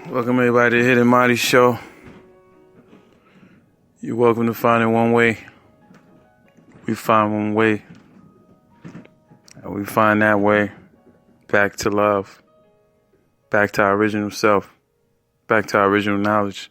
Welcome everybody to the Hidden Mahdi Show. You're welcome to Finding One Way. We find one way. And we find that way back to love. Back to our original self. Back to our original knowledge.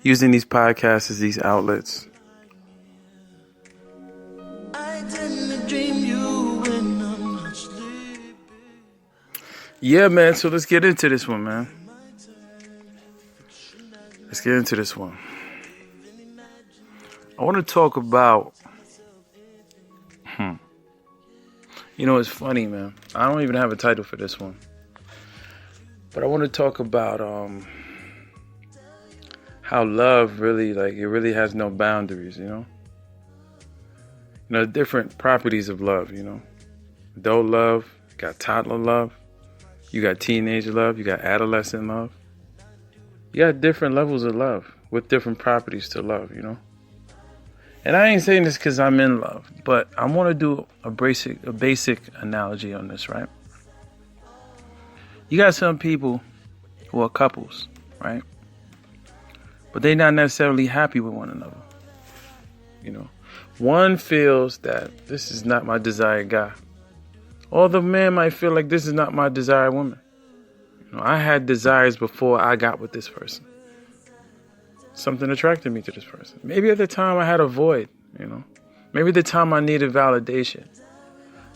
Using these podcasts as these outlets. Yeah, man. So let's get into this one, man. Let's get into this one. I want to talk about... You know, it's funny, man. I don't even have a title for this one. But I want to talk about how love really, it really has no boundaries, you know? You know, the different properties of love, you know? Adult love, you got toddler love, you got teenager love, you got adolescent love. You got different levels of love with different properties to love, you know? And I ain't saying this because I'm in love, but I want to do a basic analogy on this, right? You got some people who are couples, right? But they're not necessarily happy with one another. You know, one feels that this is not my desired guy. Or the man might feel like this is not my desired woman. You know, I had desires before I got with this person. Something attracted me to this person. Maybe at the time I had a void, you know. Maybe at the time I needed validation.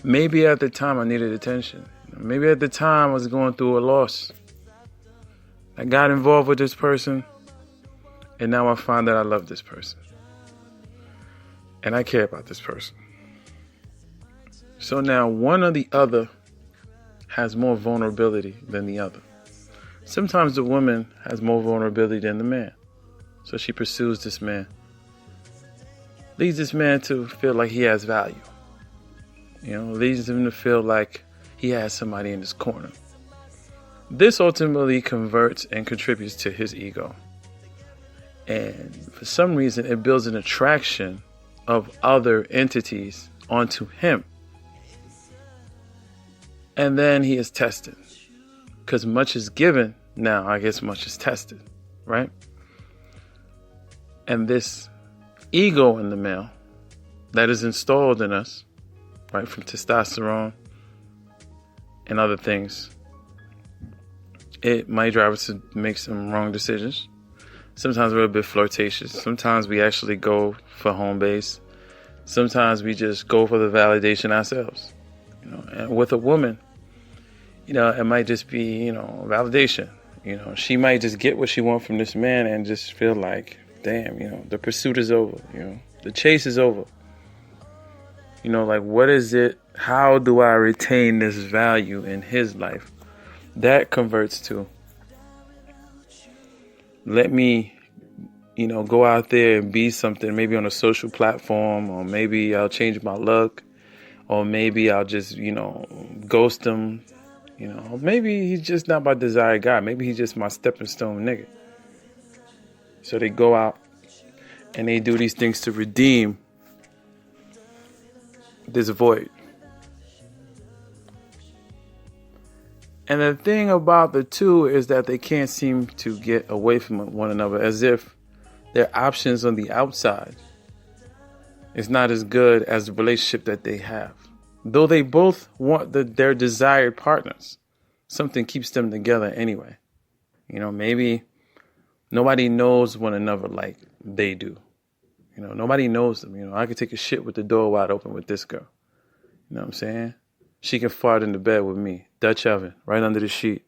Maybe at the time I needed attention. Maybe at the time I was going through a loss. I got involved with this person, and now I find that I love this person. And I care about this person. So now one or the other has more vulnerability than the other. Sometimes the woman has more vulnerability than the man. So she pursues this man. Leads this man to feel like he has value. You know, leads him to feel like he has somebody in his corner. This ultimately converts and contributes to his ego. And for some reason, it builds an attraction of other entities onto him. And then he is tested. Because much is given, now I guess much is tested, right? And this ego in the male that is installed in us, right, from testosterone and other things, it might drive us to make some wrong decisions. Sometimes we're a bit flirtatious. Sometimes we actually go for home base. Sometimes we just go for the validation ourselves. You know, and with a woman, you know, it might just be, you know, validation. You know, she might just get what she wants from this man and just feel like, damn, you know, the pursuit is over. You know, the chase is over. You know, like, what is it? How do I retain this value in his life? That converts to, let me, you know, go out there and be something, maybe on a social platform, or maybe I'll change my look, or maybe I'll just, you know, ghost him, you know, maybe he's just not my desired guy. Maybe he's just my stepping stone nigga. So they go out and they do these things to redeem this void. And the thing about the two is that they can't seem to get away from one another, as if their options on the outside is not as good as the relationship that they have. Though they both want their desired partners, something keeps them together anyway. You know, maybe nobody knows one another like they do. You know, nobody knows them. You know, I could take a shit with the door wide open with this girl. You know what I'm saying? She can fart in the bed with me. Dutch oven, right under the sheet.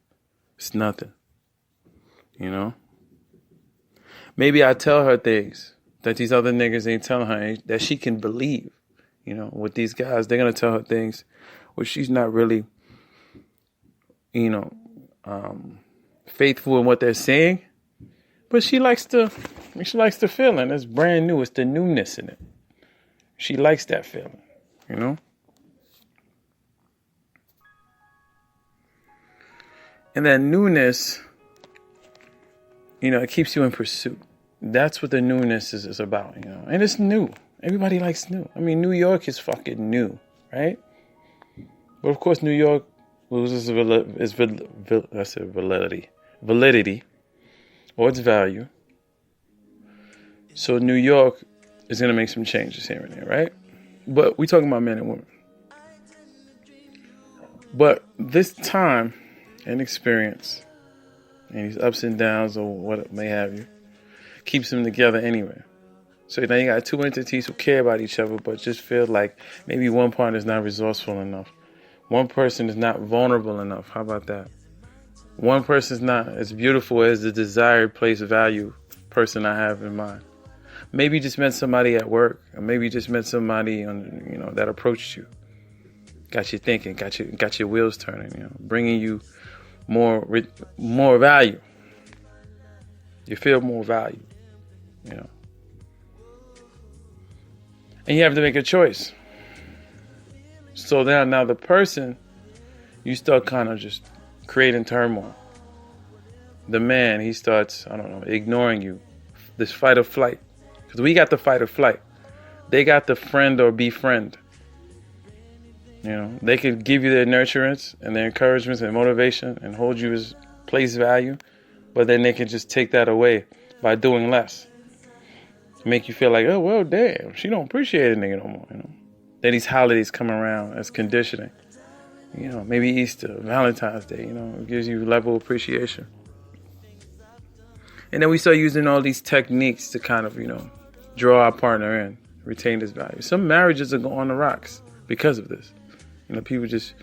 It's nothing. You know? Maybe I tell her things that these other niggas ain't telling her, that she can believe. You know, with these guys, they're going to tell her things where she's not really, you know, faithful in what they're saying. But she likes the feeling. It's brand new. It's the newness in it. She likes that feeling, you know? And that newness, you know, it keeps you in pursuit. That's what the newness is about, you know? And it's new. Everybody likes new. I mean, New York is fucking new, right? But of course, New York loses validity or its value. So New York is going to make some changes here and there, right? But we're talking about men and women. But this time and experience and these ups and downs or what it may have you keeps them together anyway. So now you got two entities who care about each other but just feel like maybe one partner is not resourceful enough. One person is not vulnerable enough. How about that? One person is not as beautiful as the desired place value person I have in mind. Maybe you just met somebody at work, or maybe you just met somebody on, that approached you, got you thinking, got your wheels turning, bringing you more value. You feel more value, and you have to make a choice. So now the person, you start kind of just creating turmoil. The man, he starts, ignoring you. This fight or flight. Because we got the fight or flight. They got the friend or befriend. They could give you their nurturance and their encouragement and motivation and hold you as place value. But then they can just take that away by doing less. Make you feel like, oh, well, damn, she don't appreciate a nigga no more, Then these holidays come around as conditioning. Maybe Easter, Valentine's Day, it gives you level of appreciation. And then we start using all these techniques to kind of, draw our partner in, retain this value. Some marriages are going on the rocks because of this. People just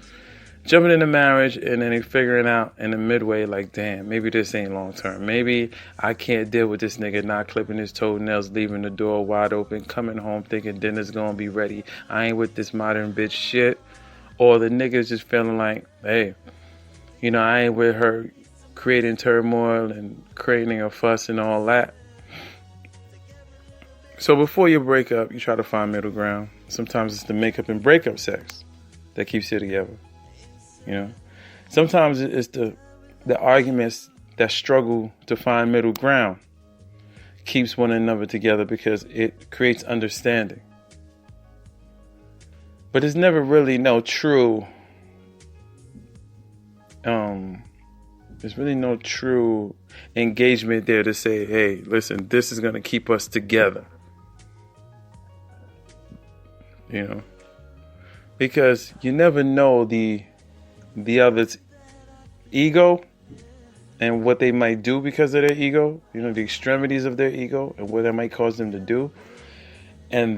jumping into marriage and then they figuring out in the midway, like, damn, maybe this ain't long term. Maybe I can't deal with this nigga not clipping his toenails, leaving the door wide open, coming home thinking dinner's gonna be ready. I ain't with this modern bitch shit. Or the nigga's just feeling like, hey, I ain't with her creating turmoil and creating a fuss and all that. So before you break up, you try to find middle ground. Sometimes it's the makeup and breakup sex that keeps you together. Sometimes it's the arguments that struggle to find middle ground keeps one another together because it creates understanding. But there's never really no true, there's really no true engagement there to say, hey, listen, this is going to keep us together. Because you never know the other's ego and what they might do because of their ego, the extremities of their ego and what that might cause them to do. And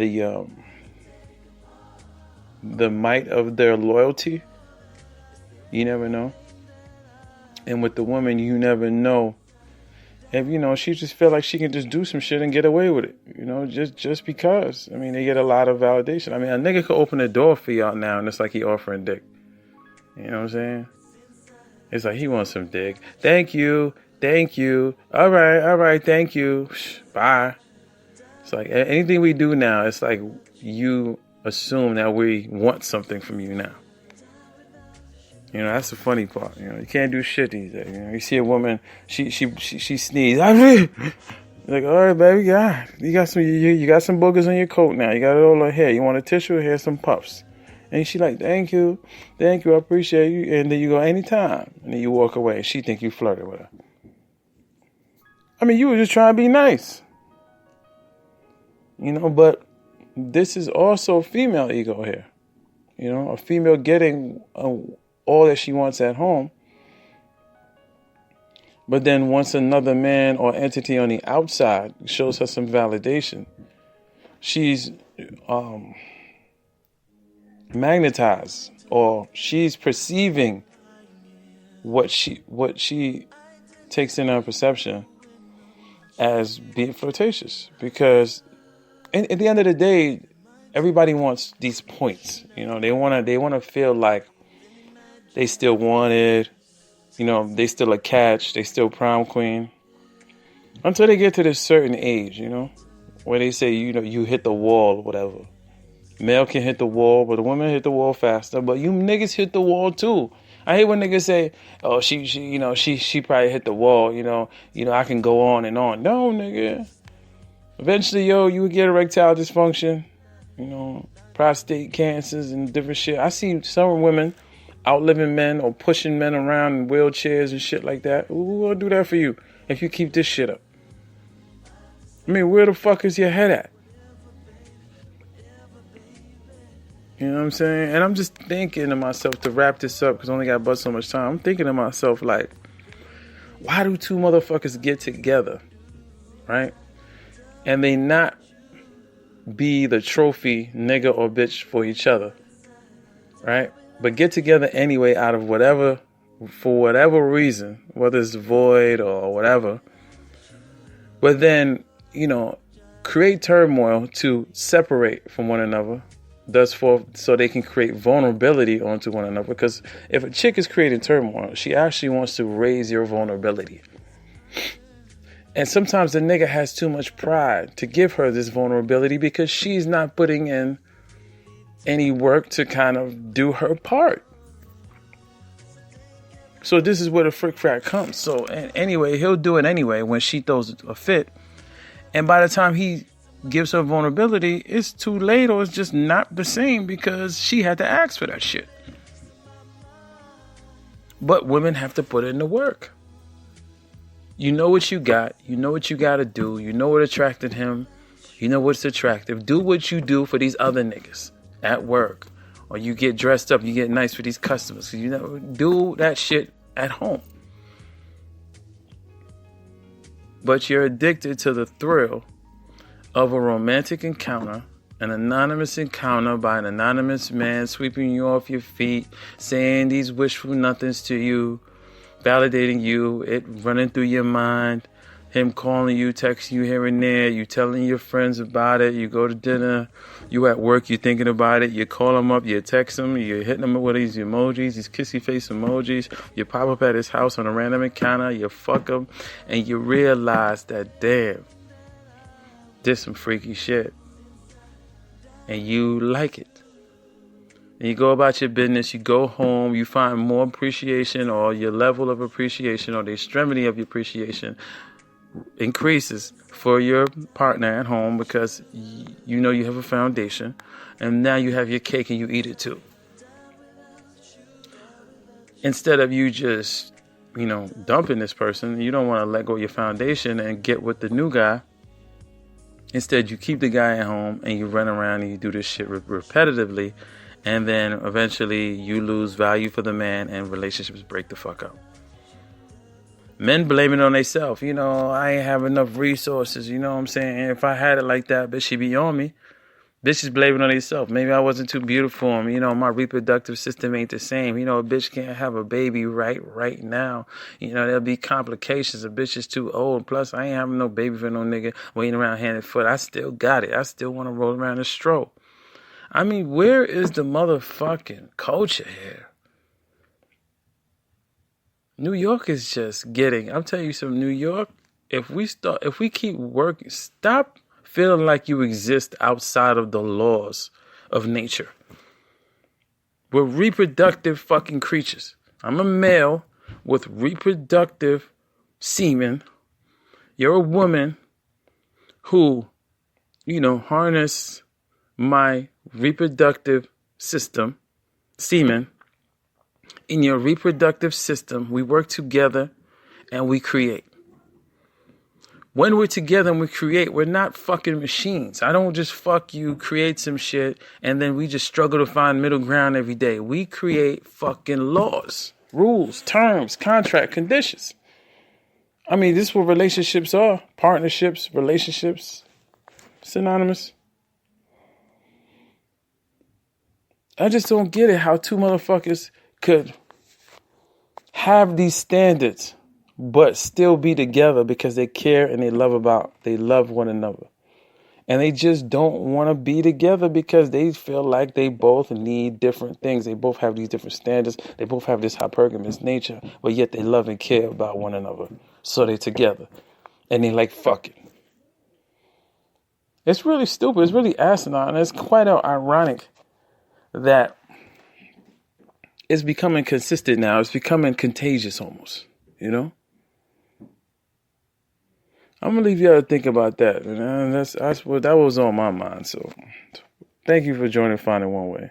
the might of their loyalty, you never know. And with the woman, you never know if she just feel like she can just do some shit and get away with it, just because. They get a lot of validation. A nigga could open the door for y'all now and it's like he offering dick. You know what I'm saying? It's like he wants some dick. Thank you. All right, thank you. Bye. It's like anything we do now, it's like you assume that we want something from you now. That's the funny part. You can't do shit these days. You see a woman, she sneezes. Like, all right, baby, you got some boogers on your coat now. You got it all on hair. You want a tissue? Here's some puffs. And she like, thank you, I appreciate you. And then you go, anytime. And then you walk away. And she think you flirted with her. You were just trying to be nice. But this is also female ego here. A female getting all that she wants at home. But then once another man or entity on the outside shows her some validation, she's magnetized, or she's perceiving what she takes in her perception as being flirtatious. Because at the end of the day, everybody wants these points. They want to feel like they still wanted, they still a catch, they still prom queen. Until they get to this certain age, where they say, you hit the wall or whatever. Male can hit the wall, but the women hit the wall faster. But you niggas hit the wall too. I hate when niggas say, oh, she probably hit the wall, I can go on and on. No, nigga. Eventually, you would get erectile dysfunction, prostate cancers and different shit. I see some women outliving men or pushing men around in wheelchairs and shit like that. Who will do that for you? if you keep this shit up? I mean, where the fuck is your head at? You know what I'm saying? And I'm just thinking to myself, to wrap this up, because I only got but so much time. I'm thinking to myself, like, why do two motherfuckers get together, right? And they not be the trophy nigga or bitch for each other, right? But get together anyway out of whatever, for whatever reason, whether it's void or whatever. But then, you know, create turmoil to separate from one another. So they can create vulnerability onto one another. Because if a chick is creating turmoil, she actually wants to raise your vulnerability. And sometimes the nigga has too much pride to give her this vulnerability because she's not putting in any work to kind of do her part. So this is where the frick frack comes. So anyway, he'll do it anyway when she throws a fit. And by the time he gives her vulnerability, it's too late, or it's just not the same because she had to ask for that shit. But women have to put in the work. You know what you got. You know what you got to do. You know what attracted him. You know what's attractive. Do what you do for these other niggas at work. Or you get dressed up. You get nice for these customers. You know, do that shit at home. But you're addicted to the thrill of a romantic encounter, an anonymous encounter by an anonymous man sweeping you off your feet, saying these wishful nothings to you, validating you, it running through your mind, him calling you, texting you here and there, you telling your friends about it, you go to dinner, you at work, you thinking about it, you call him up, you text him, you're hitting him with these emojis, these kissy face emojis, you pop up at his house on a random encounter, you fuck him, and you realize that, damn, this some freaky shit. And you like it. And you go about your business, you go home, you find more appreciation, or your level of appreciation or the extremity of your appreciation increases for your partner at home because you know you have a foundation. And now you have your cake and you eat it too. Instead of you just, you know, dumping this person, you don't want to let go of your foundation and get with the new guy. Instead, you keep the guy at home and you run around and you do this shit repetitively. And then eventually you lose value for the man and relationships break the fuck up. Men blame it on themselves. You know, I ain't have enough resources. You know what I'm saying? If I had it like that, bitch, she be on me. Bitches blaming on themselves. Maybe I wasn't too beautiful for him. You know, my reproductive system ain't the same. You know, a bitch can't have a baby right now. You know, there'll be complications. A bitch is too old. Plus, I ain't having no baby for no nigga waiting around hand and foot. I still got it. I still want to roll around and stroll. I mean, where is the motherfucking culture here? New York is just getting, I'm telling you something, New York, if we keep working, stop feeling like you exist outside of the laws of nature. We're reproductive fucking creatures. I'm a male with reproductive semen. You're a woman who, you know, harness my reproductive system, semen. In your reproductive system, we work together and we create. When we're together and we create, we're not fucking machines. I don't just fuck you, create some shit, and then we just struggle to find middle ground every day. We create fucking laws, rules, terms, contract, conditions. I mean, this is what relationships are. Partnerships, relationships, synonymous. I just don't get it how two motherfuckers could have these standards but still be together because they care and they love one another. And they just don't want to be together because they feel like they both need different things. They both have these different standards. They both have this hypergamous nature, but yet they love and care about one another. So they're together. And they like fucking. It's really stupid. It's really asinine. It's quite ironic that it's becoming consistent now. It's becoming contagious almost, you know? I'm going to leave y'all to think about that. And that was on my mind. So thank you for joining Finding One Way.